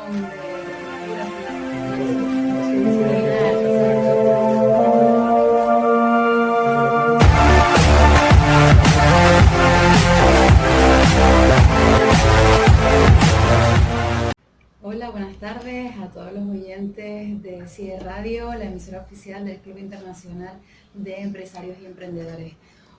Hola, buenas tardes a todos los oyentes de CIE Radio, la emisora oficial del Club Internacional de Empresarios y Emprendedores.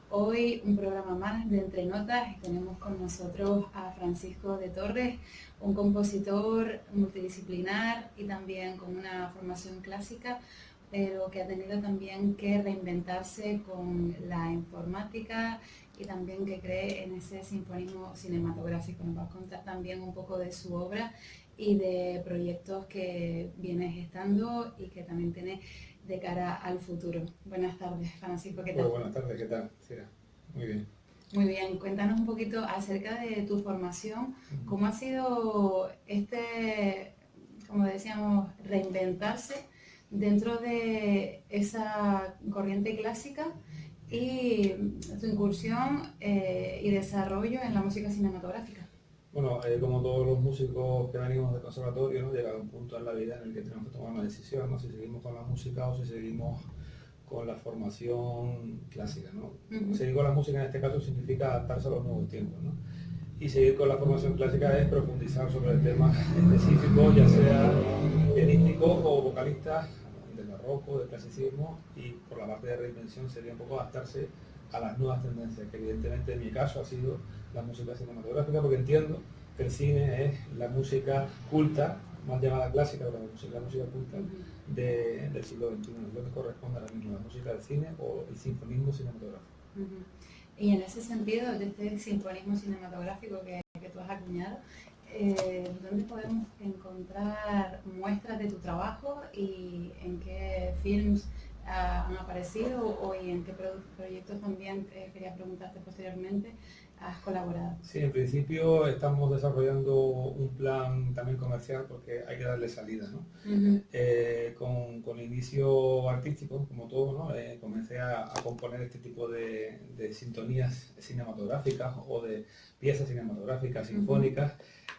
Hoy un programa más de Entre Notas y tenemos con nosotros a Francisco de Torres, un compositor multidisciplinar y también con una formación clásica, pero que ha tenido también que reinventarse con la informática y también que cree en ese sinfonismo cinematográfico. Nos va a contar también un poco de su obra y de proyectos que viene gestando y que también tiene de cara al futuro. Buenas tardes, Francisco, ¿qué tal? Bueno, buenas tardes, ¿qué tal? Sí, muy bien. Muy bien, cuéntanos un poquito acerca de tu formación, cómo ha sido como decíamos, reinventarse dentro de esa corriente clásica y tu incursión y desarrollo en la música cinematográfica. Bueno, como todos los músicos que venimos del conservatorio, ¿no? Llega un punto en la vida en el que tenemos que tomar una decisión, ¿no? Si seguimos con la música o si seguimos con la formación clásica, ¿no? Seguir con la música en este caso significa adaptarse a los nuevos tiempos, ¿no? Y seguir con la formación clásica es profundizar sobre el tema específico, ya sea pianístico o vocalista, del barroco, del clasicismo, y por la parte de reinvención sería un poco adaptarse a las nuevas tendencias, que evidentemente en mi caso ha sido la música cinematográfica, porque entiendo que el cine es la música culta, más llamada clásica, pero la música culta del siglo XXI, es lo que corresponde ahora mismo, la música del cine o el sinfonismo cinematográfico. Y en ese sentido, de este sinfonismo cinematográfico que tú has acuñado, ¿dónde podemos encontrar muestras de tu trabajo y en qué films han aparecido y en qué proyectos también, quería preguntarte posteriormente, has colaborado? Sí, en principio estamos desarrollando un plan también comercial porque hay que darle salida, ¿no? Con inicio artístico, como todo, ¿no? Comencé a componer este tipo de sintonías cinematográficas o de piezas cinematográficas, sinfónicas,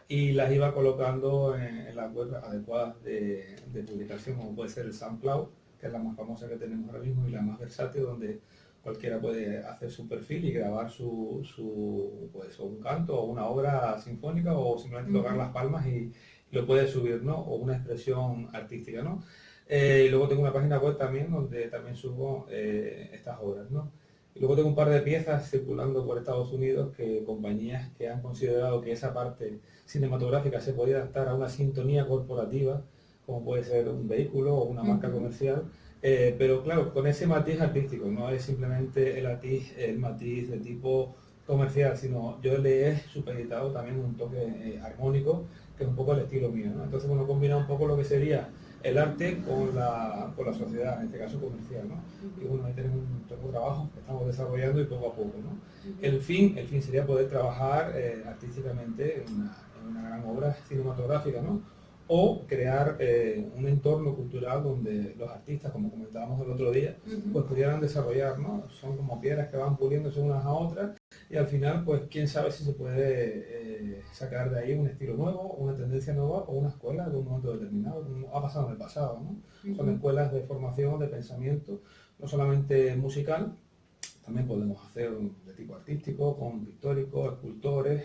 y las iba colocando en las webs adecuadas de publicación, como puede ser el SoundCloud, que es la más famosa que tenemos ahora mismo y la más versátil, donde cualquiera puede hacer su perfil y grabar pues, o un canto o una obra sinfónica o simplemente tocar las palmas y lo puede subir, ¿no? O una expresión artística, ¿no? Y luego tengo una página web también donde también subo estas obras, ¿no? Y luego tengo un par de piezas circulando por Estados Unidos que compañías que han considerado que esa parte cinematográfica se podía adaptar a una sintonía corporativa, como puede ser un vehículo o una marca comercial, pero claro, con ese matiz artístico, no es simplemente el matiz de tipo comercial, sino yo le he supeditado también un toque armónico, que es un poco el estilo mío, ¿no? Entonces, bueno, combina un poco lo que sería el arte con la sociedad, en este caso comercial, ¿no? Y bueno, ahí tenemos un trabajo que estamos desarrollando y poco a poco, ¿no? El fin sería poder trabajar artísticamente en una gran obra cinematográfica, ¿no? O crear un entorno cultural donde los artistas, como comentábamos el otro día, pues pudieran desarrollar, ¿no? Son como piedras que van puliéndose unas a otras y al final, pues quién sabe si se puede sacar de ahí un estilo nuevo, una tendencia nueva o una escuela de un momento determinado, como ha pasado en el pasado, ¿no? Son escuelas de formación, de pensamiento, no solamente musical, también podemos hacer de tipo artístico, con pictóricos, escultores,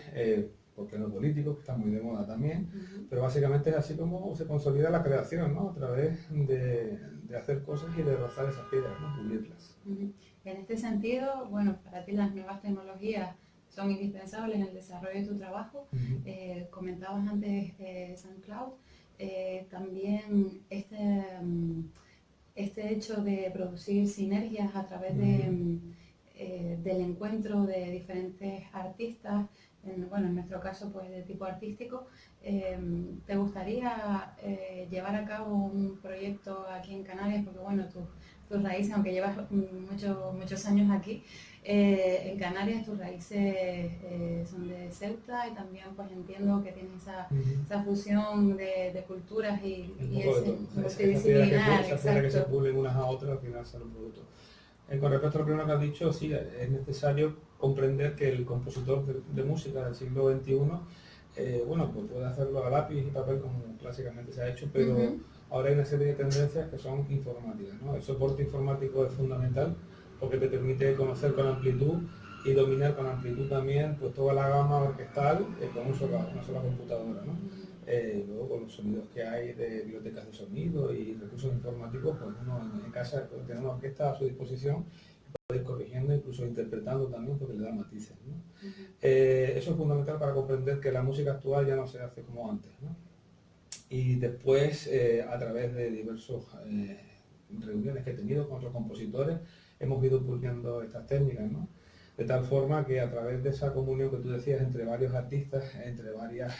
porque no políticos, que está muy de moda también, pero básicamente es así como se consolida la creación, ¿no? A través de hacer cosas y de rozar esas piedras, ¿no? Pulirlas. En este sentido, bueno, para ti las nuevas tecnologías son indispensables en el desarrollo de tu trabajo. Comentabas antes SoundCloud, también este hecho de producir sinergias a través del encuentro de diferentes artistas, en nuestro caso pues de tipo artístico. ¿Te gustaría llevar a cabo un proyecto aquí en Canarias? Porque bueno, tus raíces, aunque llevas muchos años aquí, en Canarias tus raíces son de Ceuta y también pues entiendo que tienes esa fusión de culturas y ese multidisciplinar. Esas piedras que se pulen unas a otras al final sale un producto. Con respecto a lo primero que has dicho, sí, es necesario comprender que el compositor de música del siglo XXI bueno, pues puede hacerlo a lápiz y papel como clásicamente se ha hecho, pero ahora hay una serie de tendencias que son informáticas, ¿no? El soporte informático es fundamental porque te permite conocer con amplitud y dominar con amplitud también pues toda la gama orquestal con una sola computadora, ¿no? Luego con los sonidos que hay de bibliotecas de sonido y recursos informáticos, pues uno en casa puede tener una orquesta a su disposición, puede ir corrigiendo, incluso interpretando también porque le da matices, ¿no? Eso es fundamental para comprender que la música actual ya no se hace como antes, ¿no? Y después, a través de diversas reuniones que he tenido con otros compositores, hemos ido puliendo estas técnicas, ¿no? De tal forma que a través de esa comunión que tú decías entre varios artistas, entre varias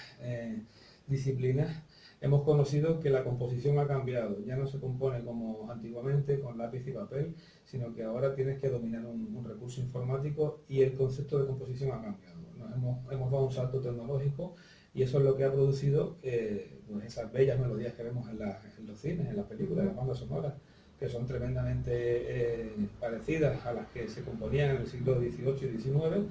disciplinas, hemos conocido que la composición ha cambiado. Ya no se compone como antiguamente con lápiz y papel, sino que ahora tienes que dominar un recurso informático y el concepto de composición ha cambiado. Hemos dado un salto tecnológico y eso es lo que ha producido pues esas bellas melodías que vemos en los cines, en las películas, en las bandas sonoras, que son tremendamente parecidas a las que se componían en el siglo XVIII y XIX,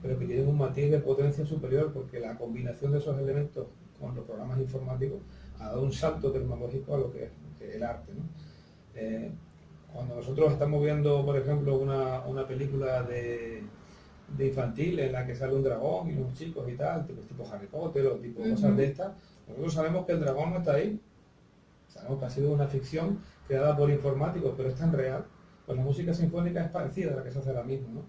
pero que tienen un matiz de potencia superior porque la combinación de esos elementos con los programas informáticos ha dado un salto tecnológico a lo que es el arte, ¿no? Cuando nosotros estamos viendo, por ejemplo, una película de infantil en la que sale un dragón y unos chicos y tal, tipo Harry Potter o tipo cosas de estas, nosotros sabemos que el dragón no está ahí, sabemos que ha sido una ficción creada por informáticos, pero es tan real. Pues la música sinfónica es parecida a la que se hace ahora mismo, ¿no?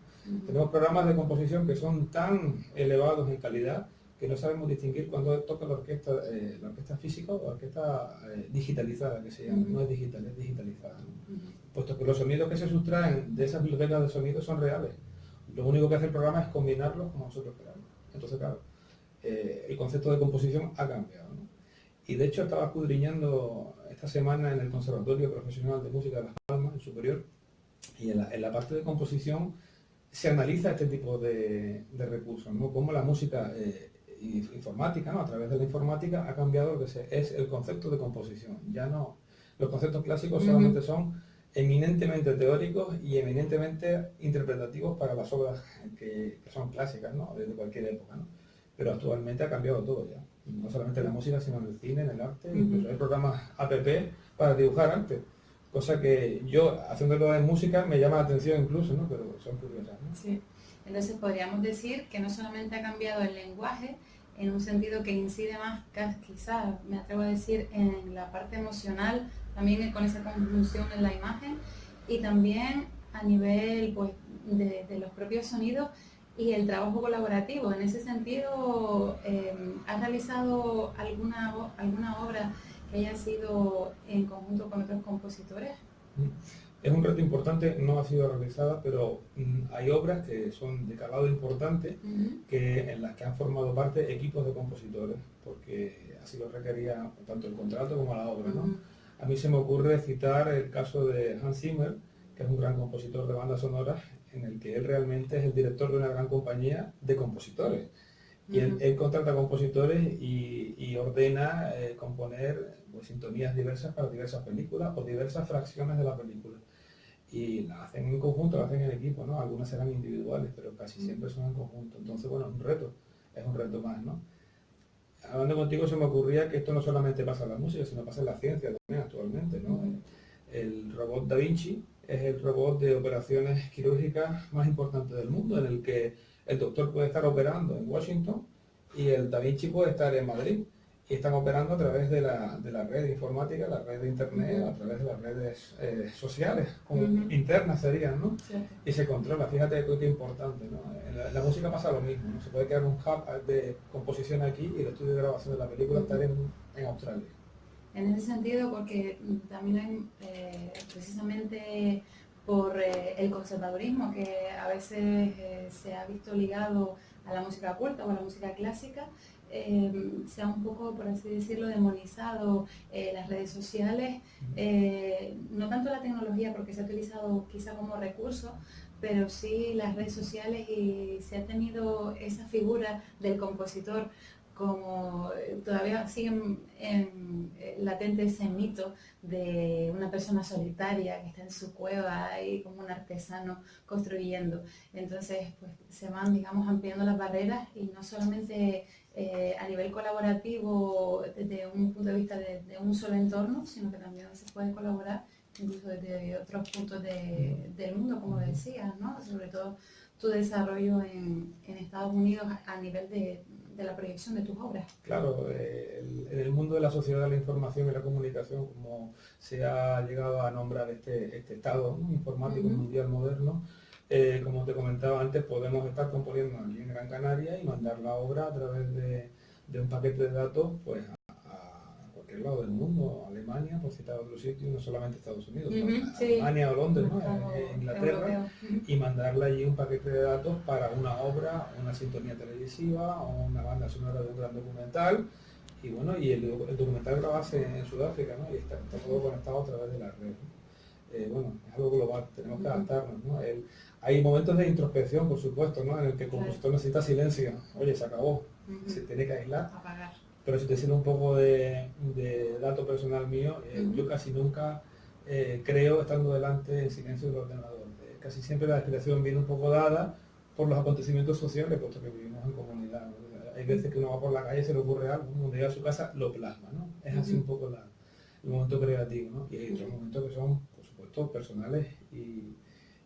Tenemos programas de composición que son tan elevados en calidad que no sabemos distinguir cuando toca la orquesta física o la orquesta digitalizada, que se llama. No es digital, es digitalizada, ¿no? Puesto que los sonidos que se sustraen de esas bibliotecas de sonido son reales. Lo único que hace el programa es combinarlos como nosotros queramos. Entonces, claro, el concepto de composición ha cambiado, ¿no? Y de hecho estaba escudriñando esta semana en el Conservatorio Profesional de Música de Las Palmas, en Superior, y en la parte de composición se analiza este tipo de recursos, ¿no? Cómo la música informática, ¿no? A través de la informática ha cambiado lo que es el concepto de composición. Ya no, los conceptos clásicos solamente son eminentemente teóricos y eminentemente interpretativos para las obras que son clásicas, ¿no? Desde cualquier época, ¿no? Pero actualmente ha cambiado todo ya. No solamente en la música, sino en el cine, en el arte, incluso hay programas app para dibujar arte. Cosa que yo, haciéndolo en música, me llama la atención incluso, ¿no? Pero son curiosas, ¿no? Sí. Entonces podríamos decir que no solamente ha cambiado el lenguaje, en un sentido que incide más, quizás me atrevo a decir, en la parte emocional, también con esa conjunción en la imagen, y también a nivel pues, de los propios sonidos y el trabajo colaborativo. En ese sentido, ¿has realizado alguna obra que haya sido en conjunto con otros compositores? Es un reto importante, no ha sido realizada, pero hay obras que son de calado importante en las que han formado parte equipos de compositores, porque así lo requería tanto el contrato como la obra, ¿no? A mí se me ocurre citar el caso de Hans Zimmer, que es un gran compositor de bandas sonoras, en el que él realmente es el director de una gran compañía de compositores. Y él contrata compositores y ordena componer pues, sintonías diversas para diversas películas o diversas fracciones de la película. Y la hacen en conjunto, la hacen en equipo, ¿no? Algunas serán individuales, pero casi siempre son en conjunto. Entonces, bueno, es un reto más, ¿no? Hablando contigo se me ocurría que esto no solamente pasa en la música, sino pasa en la ciencia también actualmente, ¿no? El robot Da Vinci es el robot de operaciones quirúrgicas más importante del mundo, en el que el doctor puede estar operando en Washington y el Da Vinci puede estar en Madrid. Y están operando a través de la red informática, la red de internet, a través de las redes sociales, internas serían, ¿no? Sí. Y se controla, fíjate qué importante, ¿no? En la música pasa lo mismo, ¿no? Se puede crear un hub de composición aquí y el estudio de grabación de la película estar en Australia. En ese sentido, porque también hay precisamente por el conservadurismo que a veces se ha visto ligado a la música culta o a la música clásica, se ha un poco, por así decirlo, demonizado las redes sociales, no tanto la tecnología porque se ha utilizado quizá como recurso, pero sí las redes sociales y se ha tenido esa figura del compositor como todavía sigue latente ese mito de una persona solitaria que está en su cueva y como un artesano construyendo. Entonces, pues se van, digamos, ampliando las barreras y no solamente a nivel colaborativo desde un punto de vista de un solo entorno, sino que también se puede colaborar incluso desde otros puntos del mundo, como decías, ¿no? Sobre todo tu desarrollo en Estados Unidos a nivel de la proyección de tus obras. Claro, en el mundo de la sociedad de la información y la comunicación, como se ha llegado a nombrar este estado, ¿no?, informático mundial moderno, como te comentaba antes, podemos estar componiendo aquí en Gran Canaria y mandar la obra a través de un paquete de datos pues a cualquier lado del mundo, Alemania, por citar otro sitio, no solamente Estados Unidos, sino Sí. Alemania o Londres, ¿no?, Inglaterra, Europeo. y mandarle allí un paquete de datos para una obra, una sintonía televisiva o una banda sonora de un gran documental. Y bueno, y el documental grabase en Sudáfrica, ¿no?, y está todo conectado a través de la red, ¿no? Bueno, es algo global, tenemos que adaptarnos, ¿no? Hay momentos de introspección, por supuesto, ¿no?, en el que el compositor necesita silencio. Oye, se acabó, se tiene que aislar. Apagar. Pero si te sirve un poco de dato personal mío, yo casi nunca creo estando delante en silencio del ordenador. Casi siempre la inspiración viene un poco dada por los acontecimientos sociales, puesto que vivimos en comunidad, ¿no? Hay veces que uno va por la calle y se le ocurre algo, cuando llega a su casa lo plasma, ¿no? Es así un poco el momento creativo, ¿no? Y hay otros momentos que son, por supuesto, personales y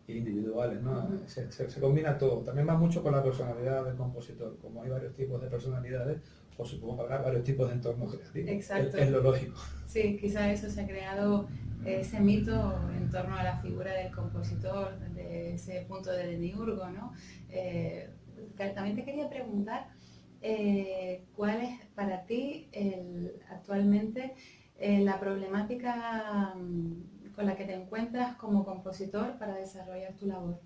individuales, ¿no? Se combina todo. También va mucho con la personalidad del compositor. Como hay varios tipos de personalidades, pues supongo que habrá varios tipos de entornos creativos. Exacto. Es lo lógico. Sí, quizás eso se ha creado ese mito en torno a la figura del compositor, de ese punto de demiurgo, ¿no? También te quería preguntar, ¿cuál es para ti actualmente la problemática con la que te encuentras como compositor para desarrollar tu labor?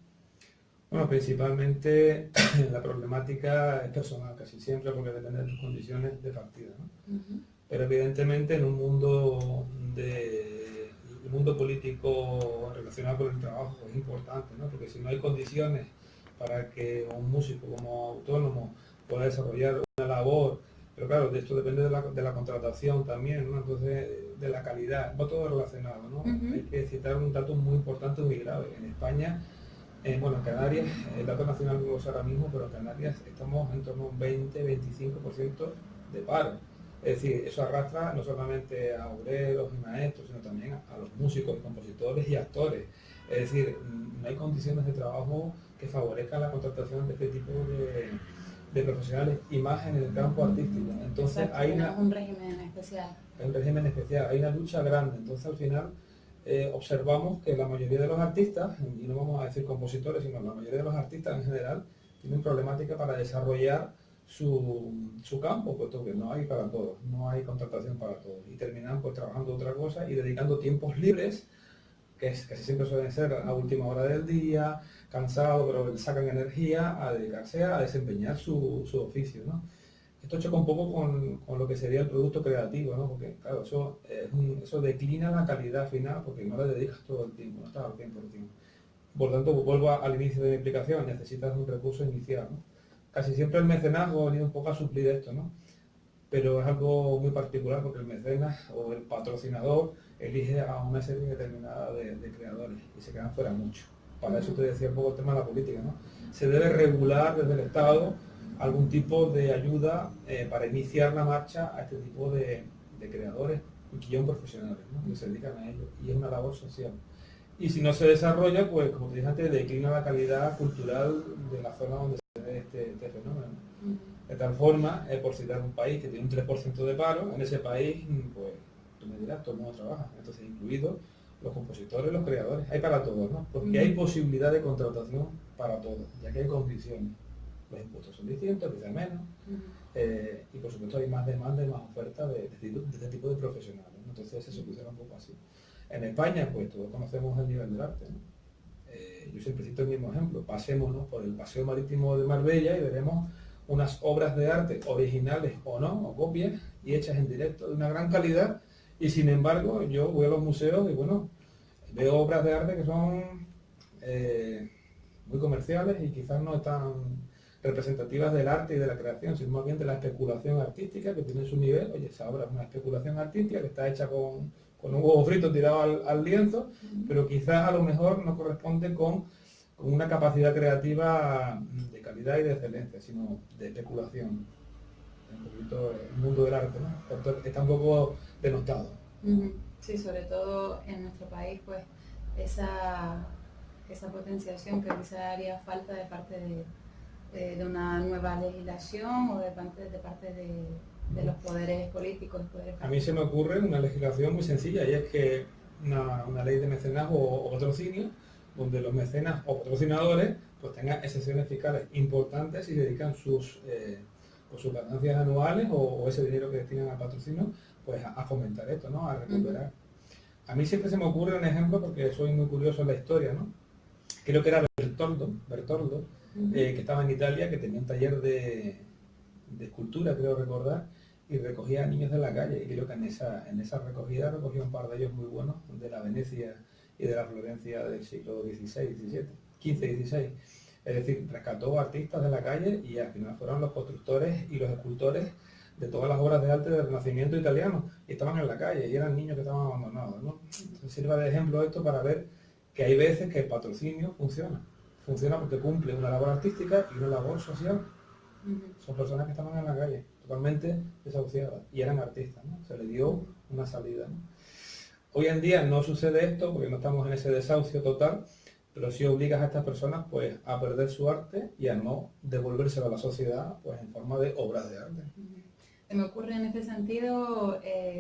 Bueno, principalmente la problemática es personal, casi siempre, porque depende de tus condiciones de partida, ¿no? Pero evidentemente en un mundo el mundo político relacionado con el trabajo es importante, ¿no? Porque si no hay condiciones para que un músico como autónomo pueda desarrollar una labor, pero claro, de esto depende de la contratación también, ¿no? Entonces, de la calidad, va todo relacionado, ¿no? Hay que citar un dato muy importante, muy grave. En España, bueno, en Canarias, el dato nacional no lo sé ahora mismo, pero en Canarias estamos en torno a un 20-25% de paro. Es decir, eso arrastra no solamente a obreros y maestros, sino también a los músicos, compositores y actores. Es decir, no hay condiciones de trabajo que favorezcan la contratación de este tipo de profesionales, y más en el campo artístico. Entonces, exacto, hay un régimen especial. Hay un régimen especial, hay una lucha grande. Entonces, al final, observamos que la mayoría de los artistas, y no vamos a decir compositores, sino la mayoría de los artistas en general, tienen problemática para desarrollar su campo, puesto que no hay para todos, no hay contratación para todos, y terminan pues trabajando otra cosa y dedicando tiempos libres, que casi siempre suelen ser a última hora del día, cansado, pero sacan energía a dedicarse a desempeñar su oficio, ¿no? Esto choca un poco con lo que sería el producto creativo, ¿no? Porque claro, eso declina la calidad final porque no le dedicas todo el tiempo, no estás al 100%. Por tanto, vuelvo al inicio de mi explicación, necesitas un recurso inicial, ¿no? Casi siempre el mecenazgo ha venido un poco a suplir esto, ¿no? Pero es algo muy particular porque el mecenas o el patrocinador elige a una serie determinada de creadores y se quedan fuera mucho. Para eso te decía un poco el tema de la política, ¿no? Se debe regular desde el Estado algún tipo de ayuda para iniciar la marcha a este tipo de creadores y guión profesionales, ¿no?, que se dedican a ello, y es una labor social. Y si no se desarrolla, pues como te dije antes, declina la calidad cultural de la zona donde se ve este fenómeno. De tal forma, por citar un país que tiene un 3% de paro, en ese país, pues tú me dirás, todo el mundo trabaja, entonces incluidos los compositores, los creadores, hay para todos, ¿no? Porque hay posibilidad de contratación para todos, ya que hay condiciones. Los impuestos son distintos, quizás menos, y por supuesto hay más demanda y más oferta de este tipo de profesionales, ¿no? Entonces se soluciona un poco así. En España, pues todos conocemos el nivel del arte, ¿no? Yo siempre cito el mismo ejemplo, pasémonos por el Paseo Marítimo de Marbella y veremos unas obras de arte originales o no, o copias, y hechas en directo de una gran calidad, y sin embargo yo voy a los museos y bueno, veo obras de arte que son muy comerciales y quizás no están representativas del arte y de la creación, sino más bien de la especulación artística, que tiene su nivel. Oye, esa obra es una especulación artística que está hecha con un huevo frito tirado al lienzo, pero quizás a lo mejor no corresponde con una capacidad creativa de calidad y de excelencia, sino de especulación. un poquito el mundo del arte, ¿no? Porque está un poco denostado. Sí, sobre todo en nuestro país, pues esa potenciación que quizá haría falta de parte de una nueva legislación o de parte de los poderes políticos. A mí se me ocurre una legislación muy sencilla y es que una ley de mecenazgo o patrocinio donde los mecenas o patrocinadores pues tengan exenciones fiscales importantes y dedican sus ganancias anuales o ese dinero que destinan al patrocinio pues a fomentar esto, ¿no? A recuperar. A mí siempre se me ocurre un ejemplo porque soy muy curioso en la historia, ¿no? Creo que era Bertoldo, que estaba en Italia, que tenía un taller de escultura, creo recordar, y recogía a niños de la calle, y creo que en esa recogida recogía un par de ellos muy buenos, de la Venecia y de la Florencia del siglo XVI, XVII, XV, XVI. Es decir, rescató artistas de la calle y al final fueron los constructores y los escultores de todas las obras de arte del Renacimiento italiano, y estaban en la calle, y eran niños que estaban abandonados, ¿no? Entonces sirva de ejemplo esto para ver que hay veces que el patrocinio funciona porque cumple una labor artística y una labor social. Son personas que estaban en la calle, totalmente desahuciadas, y eran artistas, ¿no? Se les dio una salida, ¿no? Hoy en día no sucede esto porque no estamos en ese desahucio total, pero sí obligas a estas personas pues a perder su arte y a no devolvérselo a la sociedad pues en forma de obras de arte. Se me ocurre en este sentido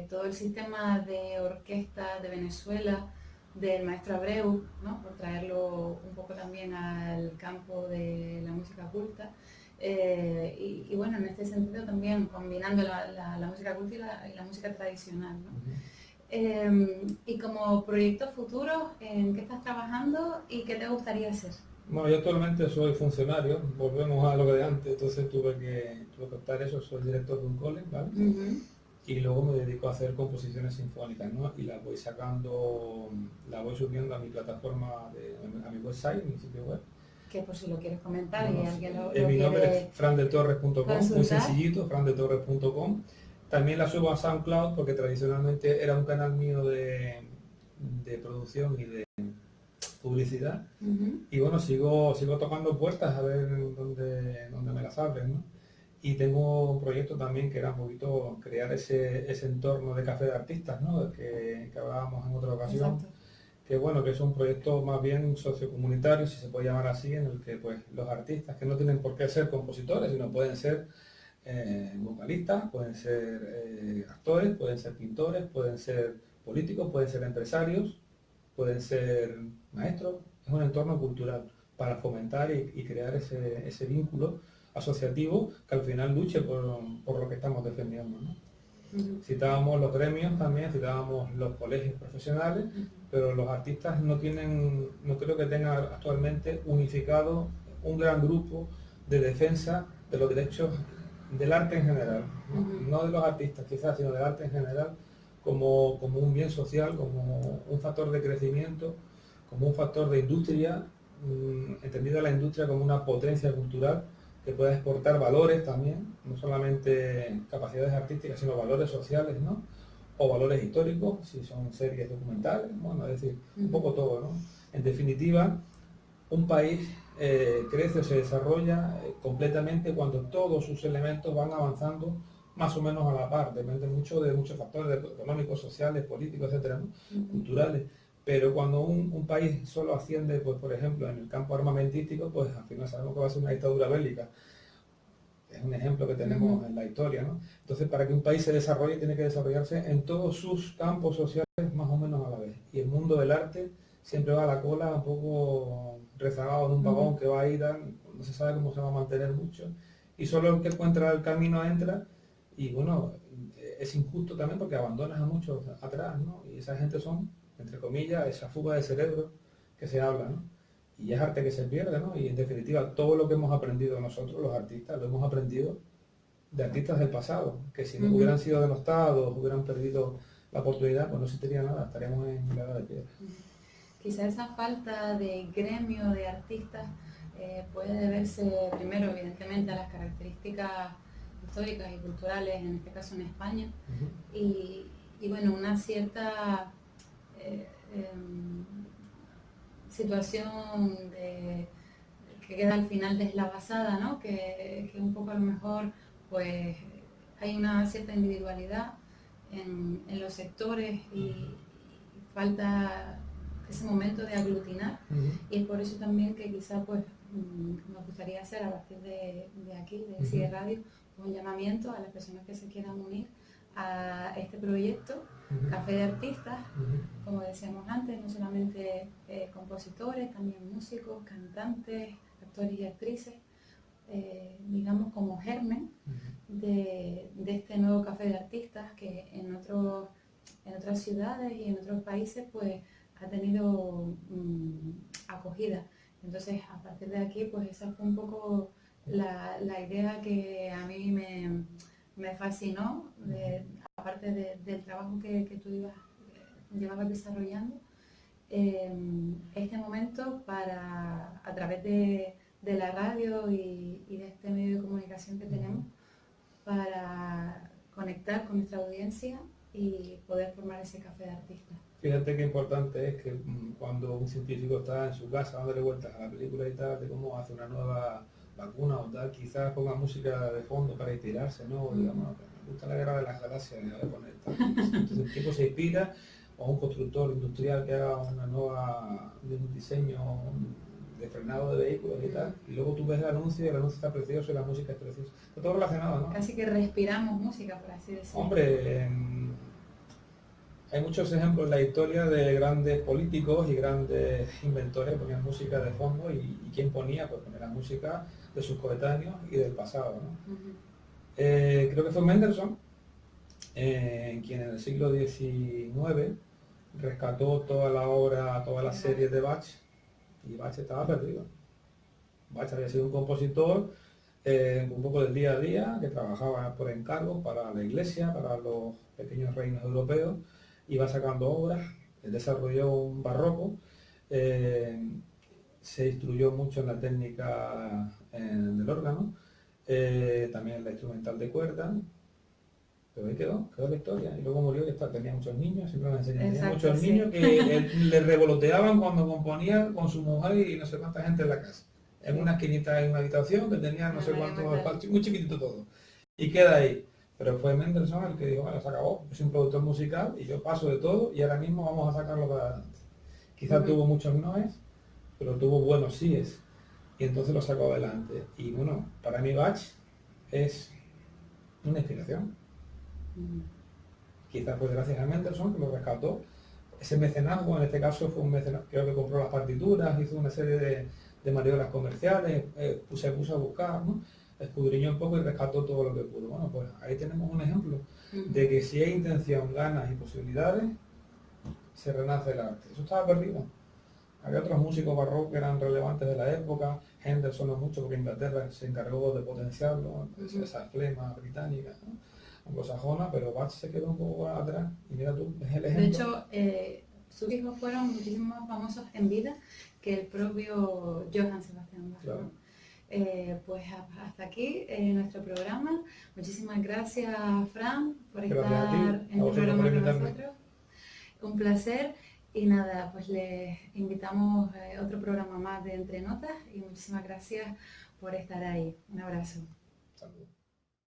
todo el sistema de orquesta de Venezuela del maestro Abreu, ¿no? Por traerlo un poco también al campo de la música culta. Y bueno, en este sentido también combinando la música culta y la música tradicional, ¿no? Y como proyectos futuros, ¿en qué estás trabajando y qué te gustaría hacer? Bueno, yo actualmente soy funcionario, volvemos a lo que de antes, entonces tuve que optar eso, soy director de un cole, ¿vale? Y luego me dedico a hacer composiciones sinfónicas, ¿no? Y las voy sacando, las voy subiendo a mi plataforma, a mi website, mi sitio web. Que por si lo quieres comentar y alguien lo mi nombre es frandetorres.com, muy sencillito, frandetorres.com. También la subo a SoundCloud porque tradicionalmente era un canal mío de producción y de publicidad. Y bueno, sigo tocando puertas a ver dónde me las abren, ¿no? Y tengo un proyecto también que era un poquito crear ese entorno de café de artistas, ¿no? Que hablábamos en otra ocasión. Exacto. Que bueno, que es un proyecto más bien sociocomunitario, si se puede llamar así, en el que pues los artistas, que no tienen por qué ser compositores, sino pueden ser vocalistas, pueden ser actores, pueden ser pintores, pueden ser políticos, pueden ser empresarios, pueden ser maestros. Es un entorno cultural para fomentar y crear ese vínculo asociativo que al final luche por lo que estamos defendiendo, ¿no? Citábamos los gremios también, citábamos los colegios profesionales, pero los artistas no creo que tengan actualmente unificado un gran grupo de defensa de los derechos del arte en general, no de los artistas quizás, sino del arte en general, como un bien social, como un factor de crecimiento, como un factor de industria, entendida la industria como una potencia cultural que pueda exportar valores también, no solamente capacidades artísticas, sino valores sociales, ¿no? O valores históricos, si son series documentales, bueno, es decir, un poco todo, ¿no? En definitiva, un país crece o se desarrolla completamente cuando todos sus elementos van avanzando más o menos a la par, depende mucho de muchos factores económicos, sociales, políticos, etcétera, ¿no? Culturales. Pero cuando un país solo asciende, pues por ejemplo, en el campo armamentístico, pues al final sabemos que va a ser una dictadura bélica. Es un ejemplo que tenemos en la historia, ¿no? Entonces, para que un país se desarrolle, tiene que desarrollarse en todos sus campos sociales más o menos a la vez. Y el mundo del arte siempre va a la cola, un poco rezagado en un vagón que va a ir, no se sabe cómo se va a mantener mucho. Y solo el que encuentra el camino entra. Y bueno, es injusto también porque abandonas a muchos atrás, ¿no? Y esa gente son, entre comillas, esa fuga de cerebro que se habla, ¿no? Y es arte que se pierde, ¿no? Y en definitiva, todo lo que hemos aprendido nosotros, los artistas, lo hemos aprendido de artistas del pasado, que si no hubieran sido denostados, hubieran perdido la oportunidad, pues no existiría nada, estaríamos en la edad de piedra. Quizá esa falta de gremio de artistas puede deberse primero, evidentemente, a las características históricas y culturales, en este caso en España, y bueno, una cierta situación que queda al final deslavazada, ¿no? Que un poco a lo mejor pues hay una cierta individualidad en los sectores y falta ese momento de aglutinar, y es por eso también que quizá pues nos gustaría hacer a partir de aquí, de CIE Radio, un llamamiento a las personas que se quieran unir a este proyecto, Café de Artistas, como decíamos antes, no solamente compositores, también músicos, cantantes, actores y actrices, digamos como germen de este nuevo Café de Artistas que en otras ciudades y en otros países pues ha tenido acogida. Entonces, a partir de aquí, pues esa fue un poco la idea que a mí me fascinó, aparte del trabajo que tú llevabas desarrollando, este momento para, a través de la radio y de este medio de comunicación que tenemos, para conectar con nuestra audiencia y poder formar ese café de artistas. Fíjate qué importante es que cuando un científico está en su casa dándole vueltas a la película y tal, de cómo hace una nueva vacuna o tal, quizás ponga música de fondo para inspirarse, ¿no? Digamos, me gusta la guerra de las galaxias, voy a poner tal. Entonces el tipo se inspira, o un constructor industrial que haga un diseño de frenado de vehículos y tal, y luego tú ves el anuncio y el anuncio está precioso y la música es preciosa. Está todo relacionado, ¿no? Casi que respiramos música, por así decirlo. Hombre, hay muchos ejemplos en la historia de grandes políticos y grandes inventores que ponían música de fondo, y ¿quién ponía? Pues poner la música de sus coetáneos y del pasado, ¿no? Creo que fue Mendelssohn quien en el siglo XIX rescató toda la obra, toda la serie de Bach, y Bach estaba perdido. Bach había sido un compositor un poco del día a día, que trabajaba por encargo para la iglesia, para los pequeños reinos europeos, iba sacando obras, desarrolló un barroco, se instruyó mucho en la técnica del órgano, también en la instrumental de cuerda, pero ahí quedó la historia. Y luego murió, tenía muchos niños, siempre nos enseñan, tenía muchos niños que le revoloteaban cuando componía con su mujer y no sé cuánta gente en la casa. En una esquinita, en una habitación que tenía no sé cuántos espacios, muy chiquitito todo. Y queda ahí. Pero fue Mendelssohn el que dijo, bueno, se acabó, yo soy un productor musical y yo paso de todo y ahora mismo vamos a sacarlo para adelante. Quizás tuvo muchos noes, pero tuvo buenos síes. Y entonces lo sacó adelante. Y bueno, para mí Bach es una inspiración. Quizás pues gracias a Mendelssohn, que lo rescató. Ese mecenazgo, en este caso fue un mecenazgo, creo que compró las partituras, hizo una serie de maniobras comerciales, se puso a buscar, ¿no? Escudriñó un poco y rescató todo lo que pudo. Bueno, pues ahí tenemos un ejemplo de que si hay intención, ganas y posibilidades, se renace el arte. Eso estaba perdido. Había otros músicos barrocos que eran relevantes de la época, Händel sonó mucho porque Inglaterra se encargó de potenciarlo, esa flema británica, ¿no? Anglosajona, pero Bach se quedó un poco atrás, y mira tú, es el ejemplo. De hecho, sus hijos fueron muchísimo más famosos en vida que el propio Johann Sebastian Bach. Claro. Pues hasta aquí nuestro programa. Muchísimas gracias, Fran, por estar en el programa con nosotros. Un placer. Y nada, pues les invitamos a otro programa más de Entre Notas y muchísimas gracias por estar ahí. Un abrazo. Saludos.